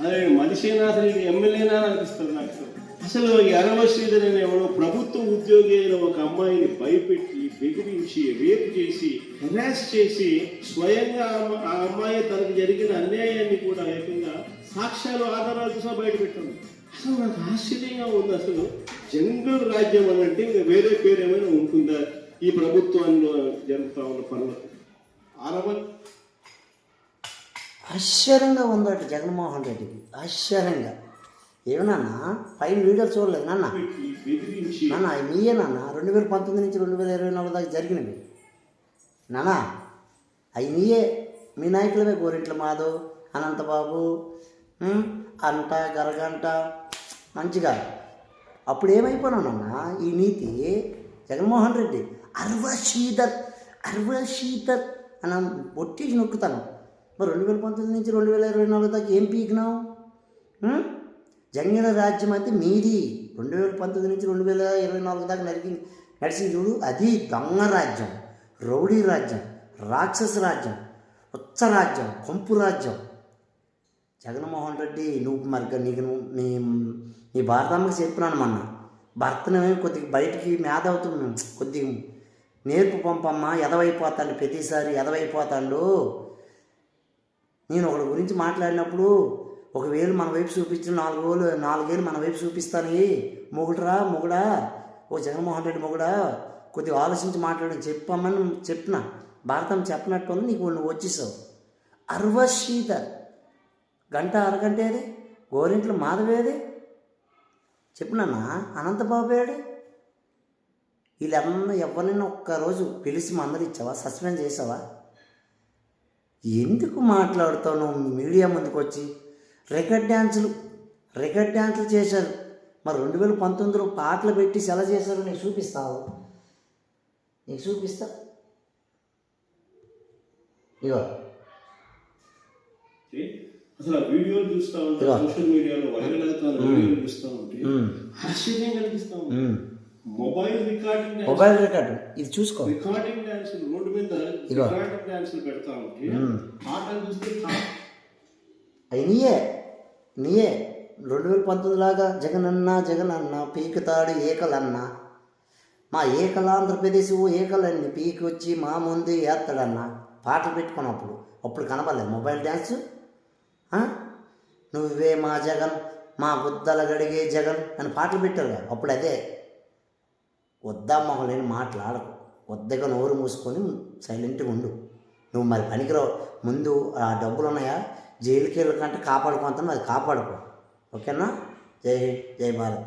అదే మనిషినా అసలు ఇది ఎమ్మెల్యేనా అనిపిస్తుంది నాకు. అసలు ఈ అరవశ్రీధర్ అనే ఎవడో ప్రభుత్వ ఉద్యోగి అయిన ఒక అమ్మాయిని భయపెట్టి బెదిరించి రేపు చేసి హెరాస్ చేసి స్వయంగా ఆ అమ్మాయి తనకు జరిగిన అన్యాయాన్ని కూడా ఏకంగా సాక్ష్యాలు ఆధారాలతో సహా బయట పెట్టింది. అసలు నాకు ఆశ్చర్యంగా ఉంది. అసలు జంగల్ రాజ్యం అని అంటే ఇంకా వేరే పేరు ఏమైనా ఉంటుందా ఈ ప్రభుత్వంలో జరుగుతూ ఉన్న పనులకు? ఆశ్చర్యంగా ఉందట జగన్మోహన్ రెడ్డికి, ఆశ్చర్యంగా. ఏమన్నా పైన వీడియోలు చూడలేదు నాన్న. నాన్న అవి మీయే నాన్న, 2019 నుంచి 2024 దాకా జరిగినవి నాన్న. అవి మీయే, మీ నాయకులమే. గోరింట్ల మాధవ్, అనంతబాబు, అంట గరగంట మంచిగా. అప్పుడు ఏమైపోయినానన్న ఈ నీతి జగన్మోహన్ రెడ్డి అర్వశీధర్ అని ఒట్టేసి నొక్కుతాను. మరి 2019 నుంచి 2024 దాకా ఏం పీకినావు? జంగిల రాజ్యం అయితే మీది. 2019 నుంచి 2024 దాకా నడిచింది చూడు, అది దొంగ రాజ్యం, రౌడీ రాజ్యం, రాక్షస రాజ్యం, ఉచ్చ రాజ్యం, కొంపు రాజ్యం. జగన్మోహన్ రెడ్డి నువ్వు మరి నీకు నీ భారతమ్మకి చెప్పినాను మొన్న, భర్తను కొద్దిగా బయటికి మేధవుతున్నాం, కొద్దిగా నేర్పు పంపమ్మ, ఎదవైపోతాడు ప్రతిసారి ఎదవైపోతాడు. నేను ఒకటి గురించి మాట్లాడినప్పుడు 1,000 మన వైపు చూపించిన 4,000 మన వైపు చూపిస్తాను. మొగుడా ఓ జగన్మోహన్ రెడ్డి మొగుడా, కొద్దిగా ఆలోచించి మాట్లాడని చెప్పమ్మని చెప్పిన. భారతం చెప్పినట్టు ఉంది, నీకు నువ్వు వచ్చేసావు. అర్వశీధర్ గంట అరగంట ఏది? గోరింట్ల మాధవేది? చెప్పినానా? అనంతబాబు ఏడు? వీళ్ళెవరన్నా ఎవరినైనా ఒక్కరోజు పిలిచి మందలిచ్చావా? సస్పెండ్ చేసావా? ఎందుకు మాట్లాడుతావు నువ్వు మీడియా ముందుకు వచ్చి? రికార్డ్ డ్యాన్సులు చేశారు. మరి 2019లో పాటలు పెట్టి ఎలా చేశారు నీకు చూపిస్తావు? నీకు చూపిస్తా. ఇగో అసలు ఆ వీడియోలు చూస్తా ఉంటే, సోషల్ మీడియాలో వైరల్ అవుతున్న వీడియోలు చూస్తా ఉంటే ఆశ్చర్యం కనిపిస్తా ఉంది. మొబైల్ రికార్డు ఇది చూసుకో. రికార్డింగ్ డాన్సులు రోడ్డు మీద రికార్డింగ్ డాన్సులు పెడతా ఉంటే పాటలు చూస్తే అవి నీయే 2019 లాగా జగనన్న పీకుతాడు ఏకలన్న, మా ఏకల ఆంధ్రప్రదేశ్ ఏకలన్నీ పీకి వచ్చి మా ముందు ఏస్తాడన్న పాటలు పెట్టుకున్నప్పుడు. అప్పుడు కనపడలేదు మొబైల్ డ్యాన్స్. నువ్వే మా జగన్, మా బుద్ధల గడిగే జగన్ అని పాటలు పెట్టారు. అప్పుడు అదే వద్దా మొహం లేని మాట్లాడకు, వద్దగా నోరు మూసుకొని సైలెంట్గా ఉండు. నువ్వు మరి పనికిరావు. ముందు ఆ డబ్బులు ఉన్నాయా, జైలుకి వెళ్ళకంటే కాపాడుకుంటాను, అది కాపాడుకో. ఓకేనా? జై భారత్.